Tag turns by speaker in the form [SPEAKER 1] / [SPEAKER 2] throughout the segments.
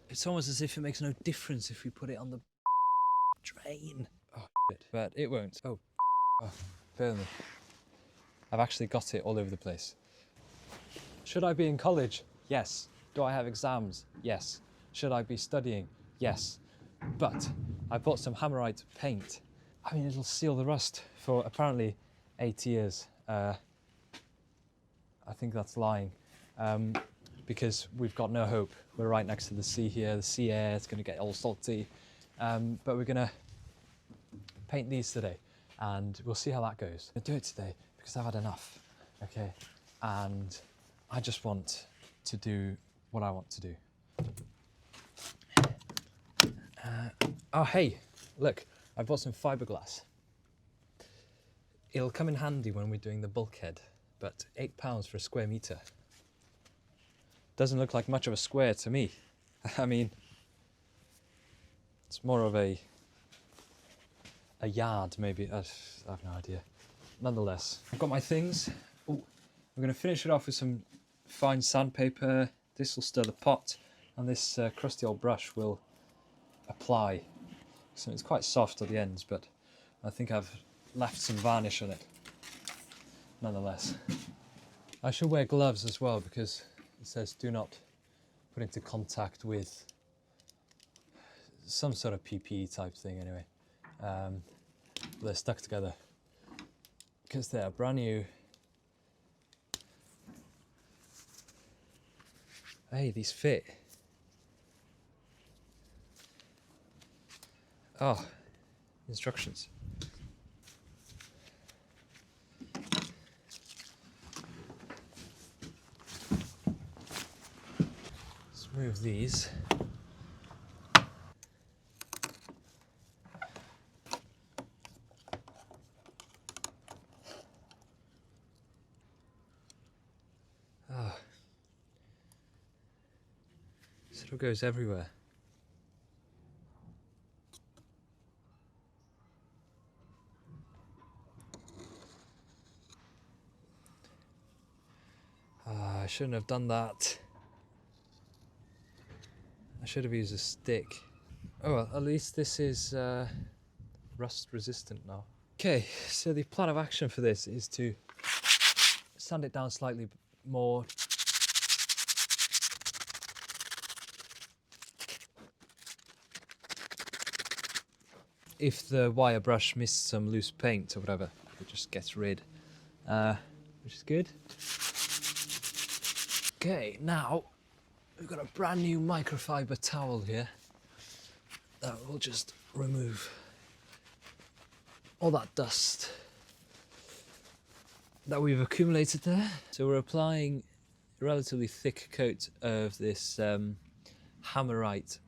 [SPEAKER 1] It's almost as if it makes no difference if we put it on the drain. Oh, shit. But it won't. Oh, bear with me. I've actually got it all over the place. Should I be in college? Yes. Do I have exams? Yes. Should I be studying? Yes. But I bought some Hammerite paint. I mean, it'll seal the rust for apparently 8 years. I think that's lying. Because we've got no hope. We're right next to the sea here. The sea air is going to get all salty. But we're going to paint these today and we'll see how that goes. I'll do it today because I've had enough, okay? And I just want to do what I want to do. Oh, hey, look, I bought some fiberglass. It'll come in handy when we're doing the bulkhead, but £8 for a square metre. Doesn't look like much of a square to me. I mean, it's more of a yard, maybe. I have no idea. Nonetheless, I've got my things. Ooh, I'm going to finish it off with some fine sandpaper. This will stir the pot, and this crusty old brush will apply. So it's quite soft at the ends, but I think I've left some varnish on it. Nonetheless, I should wear gloves as well because it says do not put into contact with some sort of PPE type thing anyway. They're stuck together because they're brand new. Hey, these fit. Oh, instructions. Let's move these. Oh. Sort of goes everywhere. I shouldn't have done that. I should have used a stick. Oh well, at least this is rust resistant now. Okay, so the plan of action for this is to sand it down slightly more. If the wire brush missed some loose paint or whatever, it just gets rid, which is good. Okay, now we've got a brand new microfiber towel here that will just remove all that dust that we've accumulated there. So we're applying a relatively thick coat of this Hammerite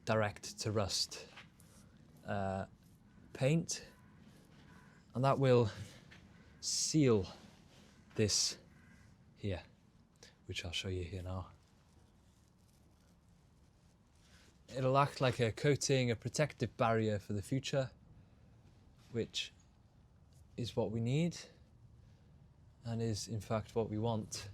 [SPEAKER 1] direct to rust paint, and that will seal this here, which I'll show you here now. It'll act like a coating, a protective barrier for the future, which is what we need and is in fact what we want.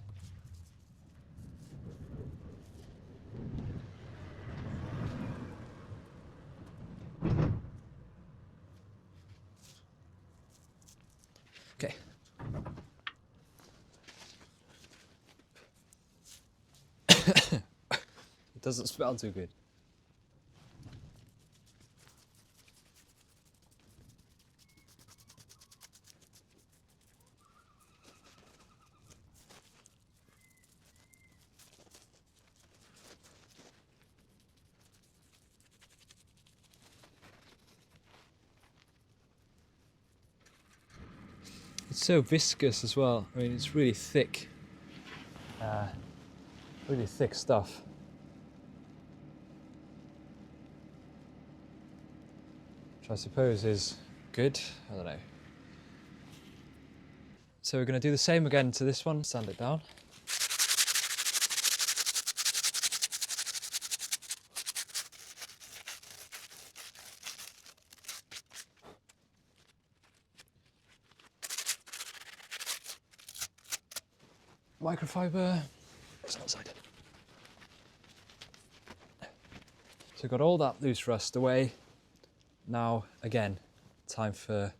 [SPEAKER 1] Okay. It doesn't smell too good. It's so viscous as well. I mean, it's really thick. Really thick stuff. Which I suppose is good. I don't know. So we're going to do the same again to this one. Sand it down. Microfiber. It's outside. So got all that loose rust away. Now, again, time for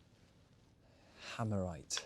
[SPEAKER 1] Hammerite.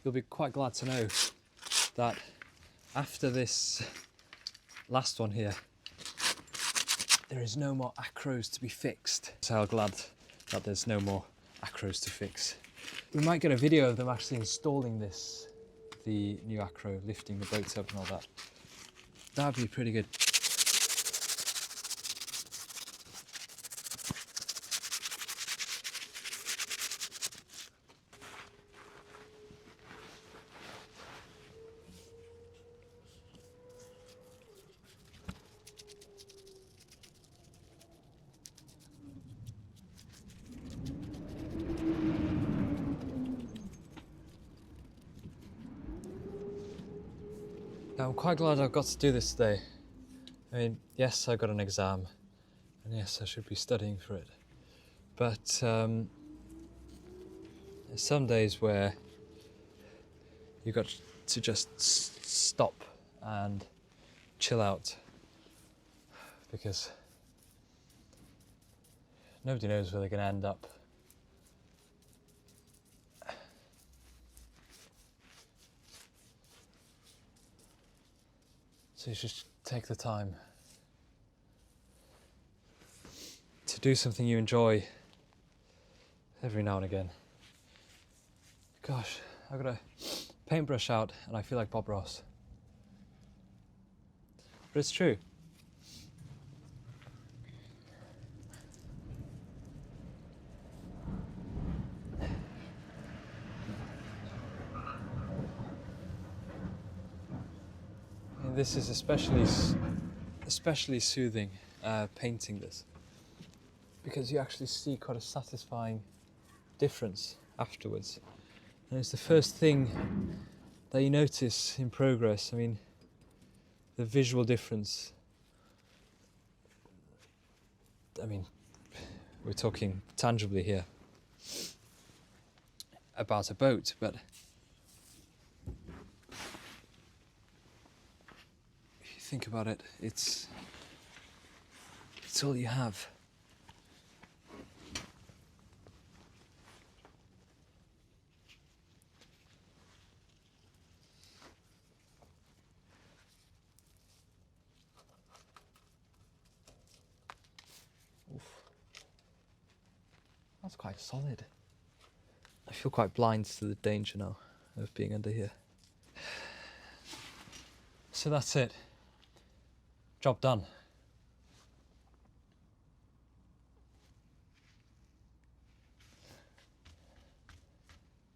[SPEAKER 1] You'll be quite glad to know that after this last one here, there is no more acros to be fixed. So I'm glad that there's no more acros to fix. We might get a video of them actually installing this, the new acro, lifting the boats up and all that. That'd be pretty good. I'm quite glad I've got to do this today. I mean, yes, I got an exam, and yes, I should be studying for it. But there's some days where you got to just stop and chill out, because nobody knows where they're going to end up. So you should take the time to do something you enjoy every now and again. Gosh, I've got a paintbrush out and I feel like Bob Ross. But it's true. And this is especially soothing, painting this, because you actually see quite a satisfying difference afterwards. And it's the first thing that you notice in progress. I mean, the visual difference. I mean, we're talking tangibly here about a boat, but if you think about it, it's all you have. That's quite solid. I feel quite blind to the danger now of being under here. So that's it. Job done.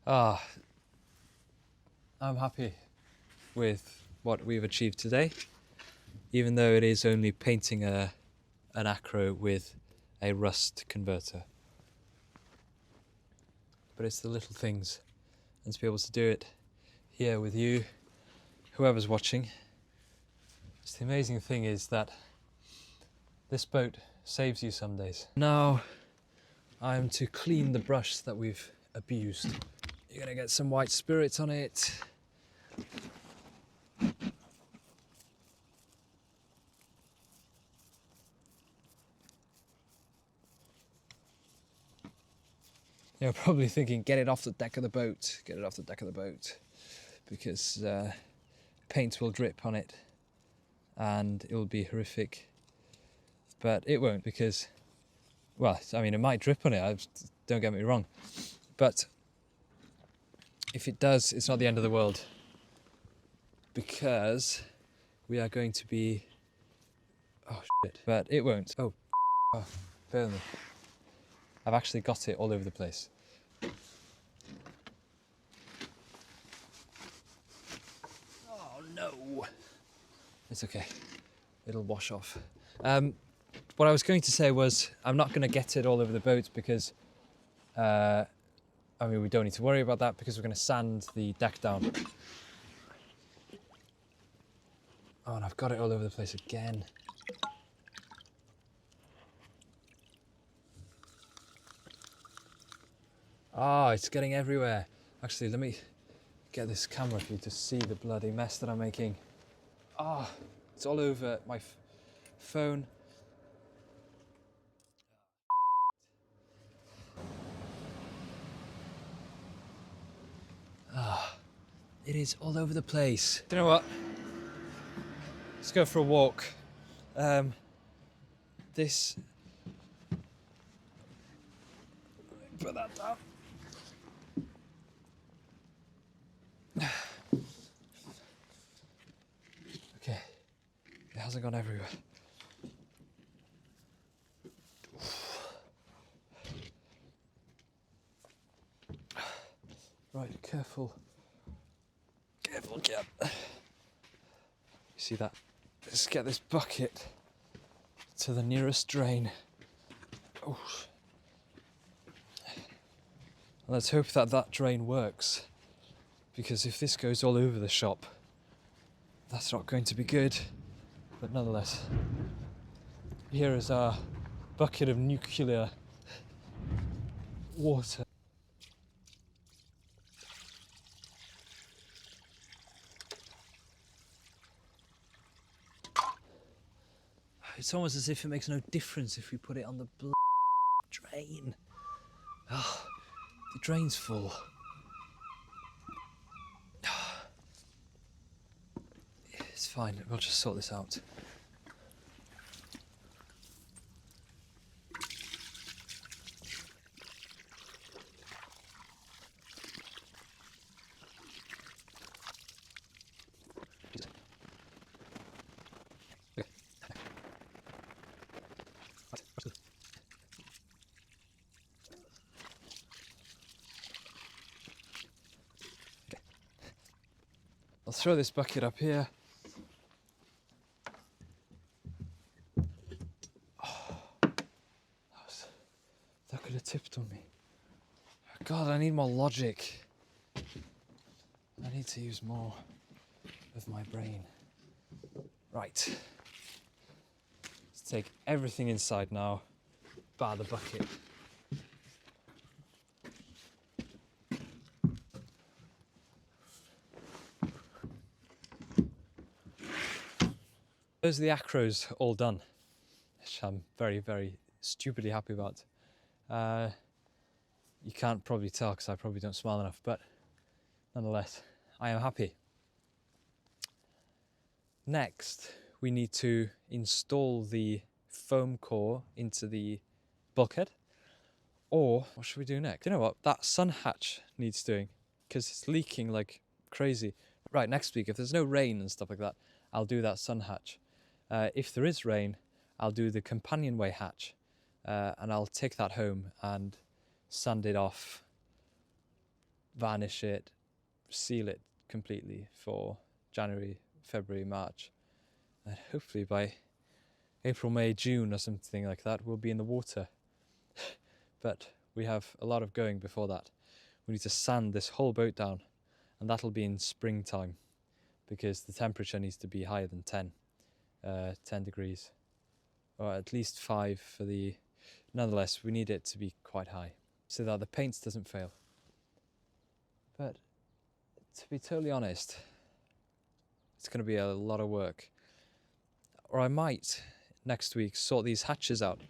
[SPEAKER 1] I'm happy with what we've achieved today, even though it is only painting an acro with a rust converter. But it's the little things, and to be able to do it here with you, whoever's watching. It's the amazing thing is that this boat saves you some days. Now I am to clean the brush that we've abused. You're gonna get some white spirit on it. You're probably thinking, get it off the deck of the boat, get it off the deck of the boat, because paint will drip on it and it will be horrific. But it won't, because, well, I mean, it might drip on it, don't get me wrong, but if it does, it's not the end of the world, because we are going to be, oh shit, but it won't. Oh, bear with me. I've actually got it all over the place. Oh no! It's okay. It'll wash off. What I was going to say was I'm not going to get it all over the boat because, I mean, we don't need to worry about that because we're going to sand the deck down. Oh, and I've got it all over the place again. Oh, it's getting everywhere. Actually, let me get this camera for you to see the bloody mess that I'm making. Oh, it's all over my phone. Ah, it is all over the place. You know what? Let's go for a walk. This. Put that down. Okay, it hasn't gone everywhere. Right, careful. Careful, Cap. You see that? Let's get this bucket to the nearest drain. Oh. Let's hope that that drain works, because if this goes all over the shop, that's not going to be good. But nonetheless, here is our bucket of nuclear water. It's almost as if it makes no difference if we put it on the drain. Oh, the drain's full. It's fine, we'll just sort this out. I'll throw this bucket up here. Oh, that could have tipped on me. God, I need more logic. I need to use more of my brain. Right. Let's take everything inside now, bar the bucket. Those are the acros all done, which I'm very, very stupidly happy about. You can't probably tell because I probably don't smile enough, but nonetheless, I am happy. Next, we need to install the foam core into the bulkhead. Or, what should we do next? You know what? That sun hatch needs doing because it's leaking like crazy. Right, next week, if there's no rain and stuff like that, I'll do that sun hatch. If there is rain, I'll do the companionway hatch, and I'll take that home and sand it off, varnish it, seal it completely for January, February, March, and hopefully by April, May, June or something like that, we'll be in the water. But we have a lot of going before that. We need to sand this whole boat down, and that'll be in springtime because the temperature needs to be higher than 10 degrees, or at least 5 for the... Nonetheless, we need it to be quite high so that the paint doesn't fail. But to be totally honest, it's going to be a lot of work. Or I might next week sort these hatches out,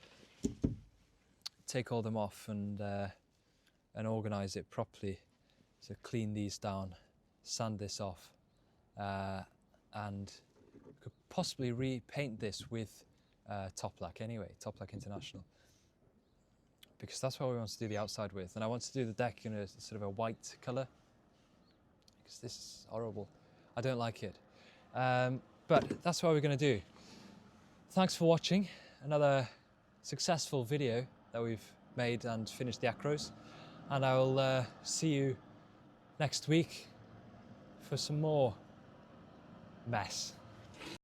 [SPEAKER 1] take all them off and organise it properly. So clean these down, sand this off, and could possibly repaint this with Top Lac anyway, Top Lac International, because that's what we want to do the outside with. And I want to do the deck in a sort of a white colour, because this is horrible. I don't like it. But that's what we're going to do. Thanks for watching another successful video that we've made and finished the acros. And I will see you next week for some more mess.